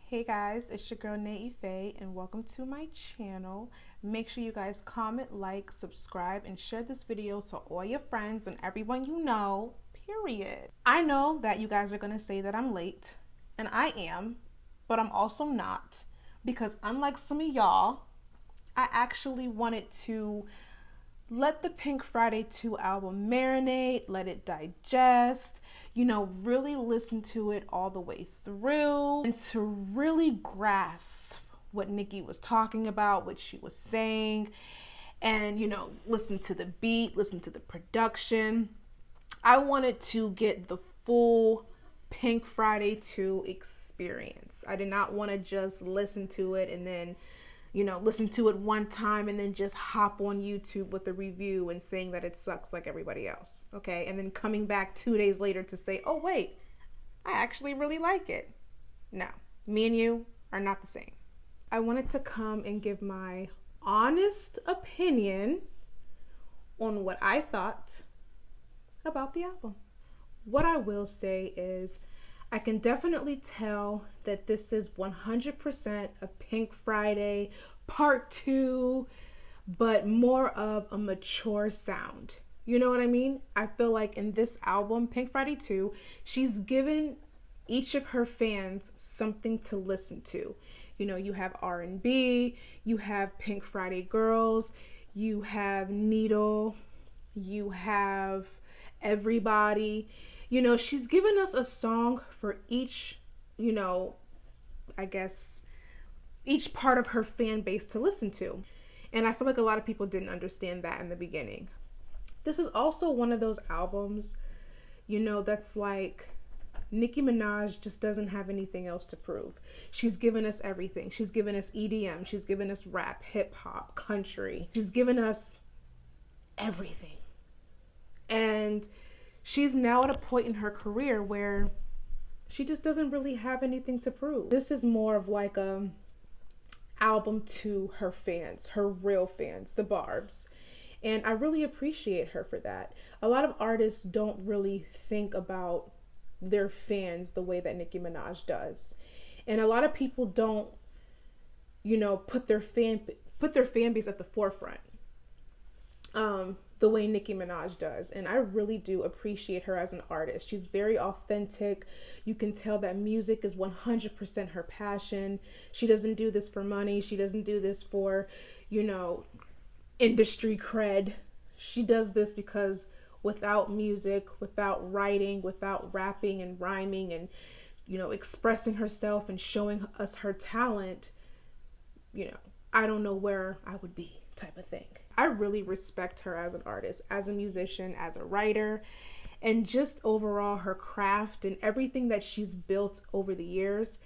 Hey guys, it's your girl itsnayifay and welcome to my channel. Make sure you guys comment, like, subscribe, and share this video to all your friends and everyone you know, period. I know that you guys are going to say that I'm late, and I am, but I'm also not, because unlike some of y'all, I actually wanted to let the Pink Friday 2 album marinate, let it digest, really listen to it all the way through and to really grasp what Nicki was talking about, what she was saying, and, listen to the beat, listen to the production. I wanted to get the full Pink Friday 2 experience. I did not want to just listen to it and then listen to it one time and then just hop on YouTube with a review and saying that it sucks like everybody else. Okay. And then coming back 2 days later to say, oh, wait, I actually really like it. No, me and you are not the same. I wanted to come and give my honest opinion on what I thought about the album. What I will say is, I can definitely tell that this is 100% a Pink Friday part 2, but more of a mature sound. You know what I mean? I feel like in this album, Pink Friday 2, she's given each of her fans something to listen to. You have R&B, you have Pink Friday Girls, you have Needle, you have Everybody. She's given us a song for each, I guess, each part of her fan base to listen to. And I feel like a lot of people didn't understand that in the beginning. This is also one of those albums, that's like Nicki Minaj just doesn't have anything else to prove. She's given us everything. She's given us EDM. She's given us rap, hip hop, country. She's given us everything. And she's now at a point in her career where she just doesn't really have anything to prove. This is more of like a album to her fans, her real fans, the Barbs. And I really appreciate her for that. A lot of artists don't really think about their fans the way that Nicki Minaj does. And a lot of people don't, put their fan base at the forefront. The way Nicki Minaj does. And I really do appreciate her as an artist. She's very authentic. You can tell that music is 100% her passion. She doesn't do this for money. She doesn't do this for, industry cred. She does this because without music, without writing, without rapping and rhyming and, expressing herself and showing us her talent, I don't know where I would be, type of thing. I really respect her as an artist, as a musician, as a writer, and just overall her craft and everything that she's built over the years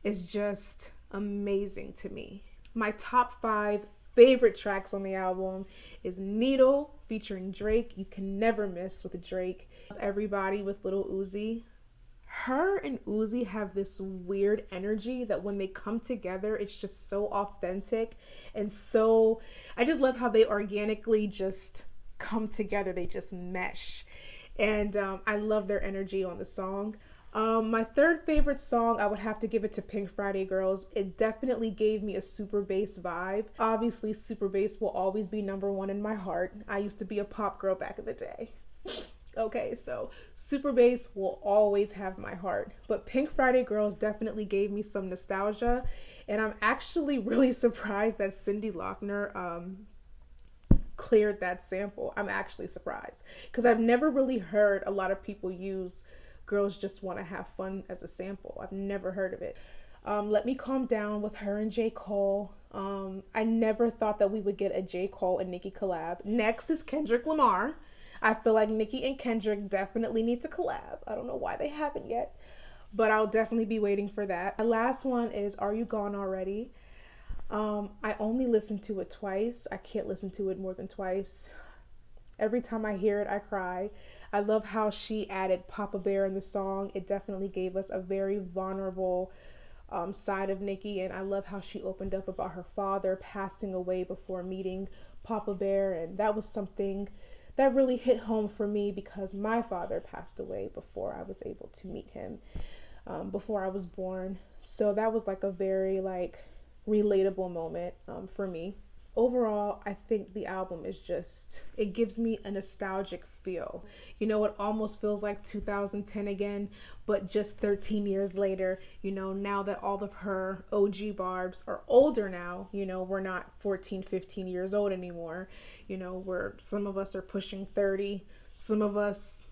is just amazing to me. My top 5 favorite tracks on the album is Needle featuring Drake. You can never miss with Drake. Everybody with Lil Uzi. Her and Uzi have this weird energy that when they come together, it's just so authentic and so, I just love how they organically just come together. They just mesh. And I love their energy on the song. My third favorite song, I would have to give it to Pink Friday Girls. It definitely gave me a super bass vibe. Obviously, super bass will always be number 1 in my heart. I used to be a pop girl back in the day. Okay, so super bass will always have my heart, but Pink Friday Girls definitely gave me some nostalgia, and I'm actually really surprised that Cyndi Lauper cleared that sample. I'm actually surprised because I've never really heard a lot of people use Girls Just Want to Have Fun as a sample. I've never heard of it. Let Me Calm Down with her and J. Cole. I never thought that we would get a J. Cole and Nicki collab. Next is Kendrick Lamar. I feel like Nicki and Kendrick definitely need to collab. I don't know why they haven't yet, but I'll definitely be waiting for that. My last one is Are You Gone Already? I only listened to it twice. I can't listen to it more than twice. Every time I hear it, I cry. I love how she added Papa Bear in the song. It definitely gave us a very vulnerable side of Nicki, and I love how she opened up about her father passing away before meeting Papa Bear, and that was something that really hit home for me because my father passed away before I was able to meet him. before I was born. So that was like a very like relatable moment for me. Overall, I think the album is just, it gives me a nostalgic feel. You know, it almost feels like 2010 again, but just 13 years later, you know, now that all of her OG barbs are older now, you know, we're not 14, 15 years old anymore. You know, some of us are pushing 30, some of us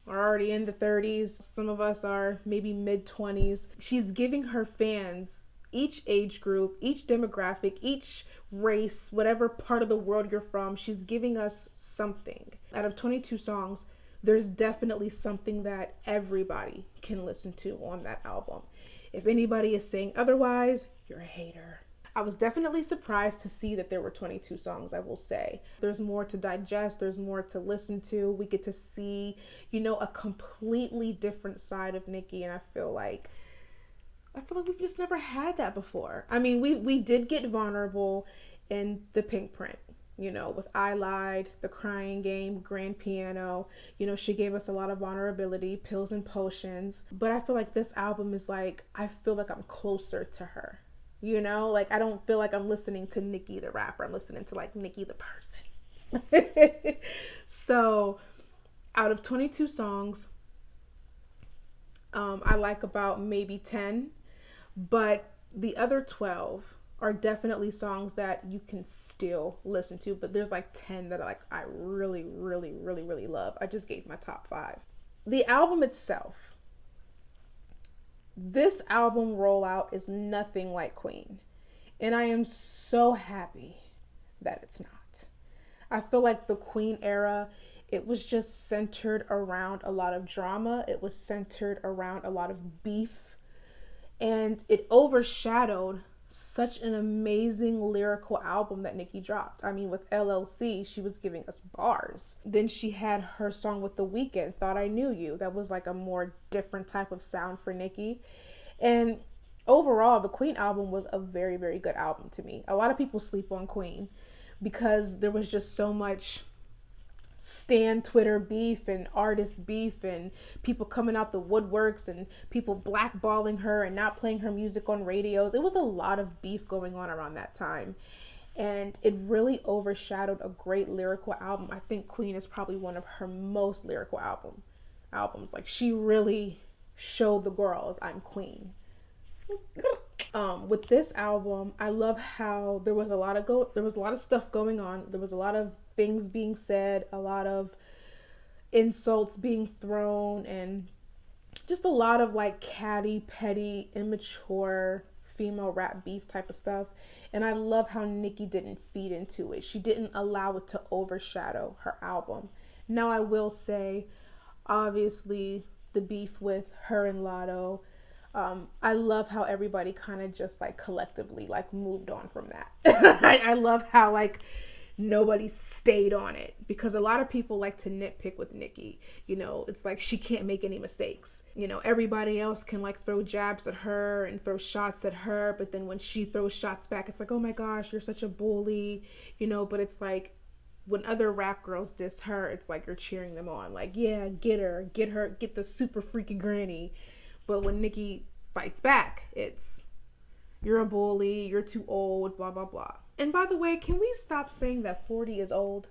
are already in the 30s, some of us are maybe mid 20s. She's giving her fans, each age group, each demographic, each race, whatever part of the world you're from, she's giving us something. Out of 22 songs, there's definitely something that everybody can listen to on that album. If anybody is saying otherwise, you're a hater. I was definitely surprised to see that there were 22 songs, I will say. There's more to digest, there's more to listen to. We get to see, you know, a completely different side of Nicki, and I feel like we've just never had that before. I mean, we did get vulnerable in the Pink Print, you know, with I Lied, The Crying Game, Grand Piano. You know, she gave us a lot of vulnerability, Pills and Potions. But I feel like this album is like, I feel like I'm closer to her. You know, like I don't feel like I'm listening to Nicki the rapper. I'm listening to like Nicki the person. So out of 22 songs, I like about maybe 10. But the other 12 are definitely songs that you can still listen to. But there's like 10 that I really, really, really, really love. I just gave my top 5. The album itself. This album rollout is nothing like Queen. And I am so happy that it's not. I feel like the Queen era, it was just centered around a lot of drama. It was centered around a lot of beef. And it overshadowed such an amazing lyrical album that Nicki dropped. I mean, with LLC, she was giving us bars. Then she had her song with The Weeknd, Thought I Knew You. That was like a more different type of sound for Nicki. And overall, the Queen album was a very, very good album to me. A lot of people sleep on Queen because there was just so much stan Twitter beef and artist beef and people coming out the woodworks and people blackballing her and not playing her music on radios. It was a lot of beef going on around that time, and it really overshadowed a great lyrical album. I think Queen is probably one of her most lyrical albums. Like, she really showed the girls, I'm Queen. With this album, I love how there was a lot of stuff going on. There was a lot of things being said, a lot of insults being thrown, and just a lot of like catty, petty, immature female rap beef type of stuff. And I love how Nicki didn't feed into it. She didn't allow it to overshadow her album. Now, I will say, obviously, the beef with her and Lotto, I love how everybody kind of just like collectively like moved on from that. I love how like nobody stayed on it, because a lot of people like to nitpick with Nicki. You know, it's like she can't make any mistakes. You know, everybody else can like throw jabs at her and throw shots at her, but then when she throws shots back, it's like, oh my gosh, you're such a bully, you know. But it's like, when other rap girls diss her, it's like you're cheering them on, like, yeah, get her, get the super freaky granny. But when Nicki fights back, it's, you're a bully, you're too old, blah, blah, blah. And by the way, can we stop saying that 40 is old?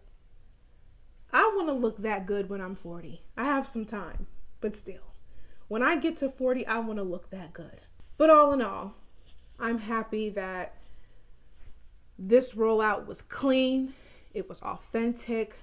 I want to look that good when I'm 40. I have some time, but still. When I get to 40, I want to look that good. But all in all, I'm happy that this rollout was clean. It was authentic.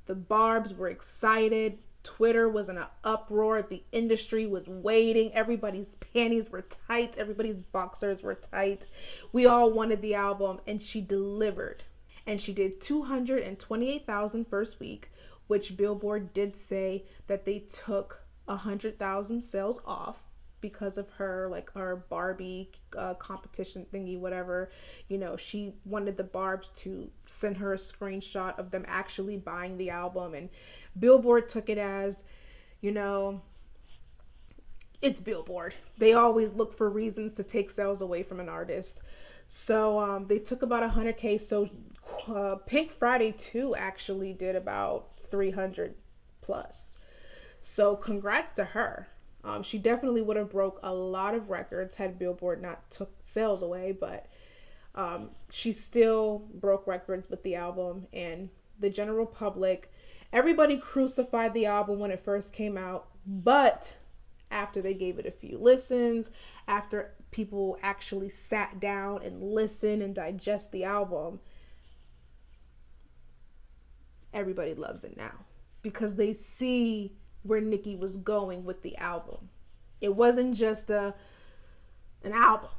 The barbs were excited. Twitter was in an uproar. The industry was waiting. Everybody's panties were tight. Everybody's boxers were tight. We all wanted the album, and she delivered. And she did 228,000 first week, which Billboard did say that they took 100,000 sales off because of her, like, our Barbie competition thingy, whatever. You know, she wanted the Barbs to send her a screenshot of them actually buying the album, and Billboard took it as, you know, it's Billboard. They always look for reasons to take sales away from an artist. So they took about 100K. So Pink Friday 2 actually did about 300 plus. So congrats to her. She definitely would have broke a lot of records had Billboard not took sales away, but she still broke records with the album. And the general public, everybody crucified the album when it first came out, but after they gave it a few listens, after people actually sat down and listened and digest the album, everybody loves it now because they see where Nicki was going with the album. It wasn't just an album.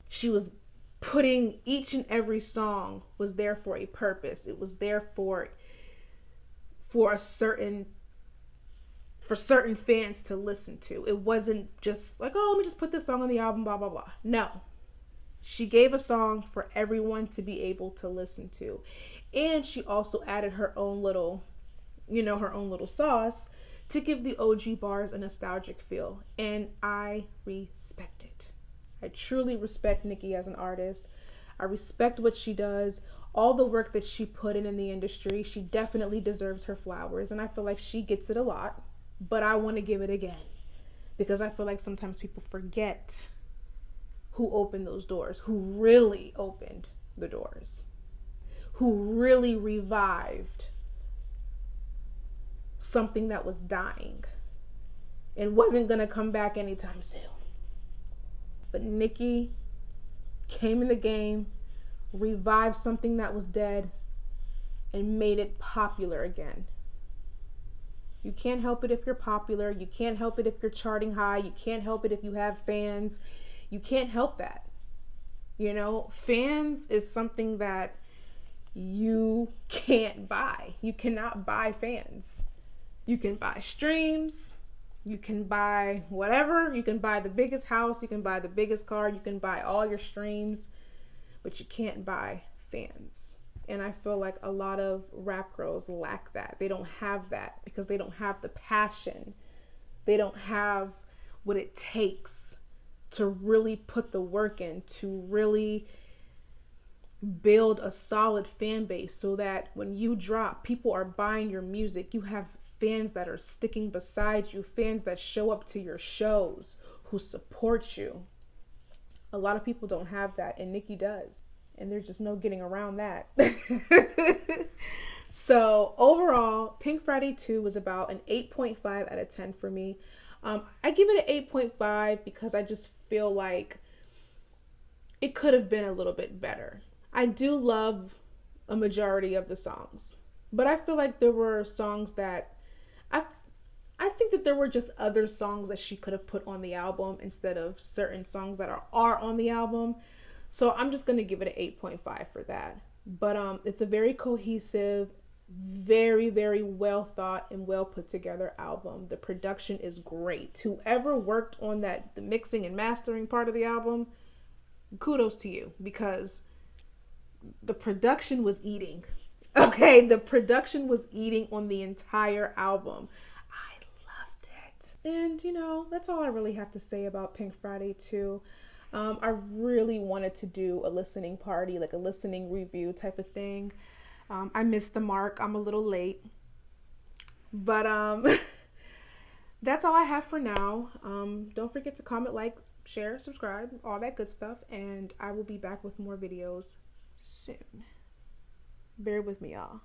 She was putting each and every song was there for a purpose. It was there for certain fans to listen to. It wasn't just like, oh, let me just put this song on the album, blah blah blah. No. She gave a song for everyone to be able to listen to. And she also added her own little, her own little sauce to give the OG bars a nostalgic feel. And I respect it. I truly respect Nicki as an artist. I respect what she does, all the work that she put in the industry. She definitely deserves her flowers, and I feel like she gets it a lot, but I want to give it again because I feel like sometimes people forget who opened those doors, who really opened the doors, who really revived something that was dying and wasn't going to come back anytime soon. But Nicki came in the game, revived something that was dead, and made it popular again. You can't help it if you're popular. You can't help it if you're charting high. You can't help it if you have fans. You can't help that. Fans is something that you can't buy. You cannot buy fans. You can buy streams. You can buy whatever. You can buy the biggest house. You can buy the biggest car. You can buy all your streams. But you can't buy fans. And I feel like a lot of rap girls lack that. They don't have that because they don't have the passion. They don't have what it takes to really put the work in, to really build a solid fan base so that when you drop, people are buying your music. You have fans that are sticking beside you, fans that show up to your shows, who support you. A lot of people don't have that, and Nicki does. And there's just no getting around that. So overall, Pink Friday 2 was about an 8.5 out of 10 for me. I give it an 8.5 because I just feel like it could have been a little bit better. I do love a majority of the songs, but I feel like there were songs that I think that there were just other songs that she could have put on the album instead of certain songs that are on the album. So I'm just going to give it an 8.5 for that. But it's a very cohesive, very, very well thought and well put together album. The production is great. Whoever worked on the mixing and mastering part of the album, kudos to you, because the production was eating. Okay, the production was eating on the entire album. I loved it. And that's all I really have to say about Pink Friday 2. I really wanted to do a listening party, like a listening review type of thing. I missed the mark. I'm a little late. But that's all I have for now. Don't forget to comment, like, share, subscribe, all that good stuff. And I will be back with more videos soon. Bear with me, y'all.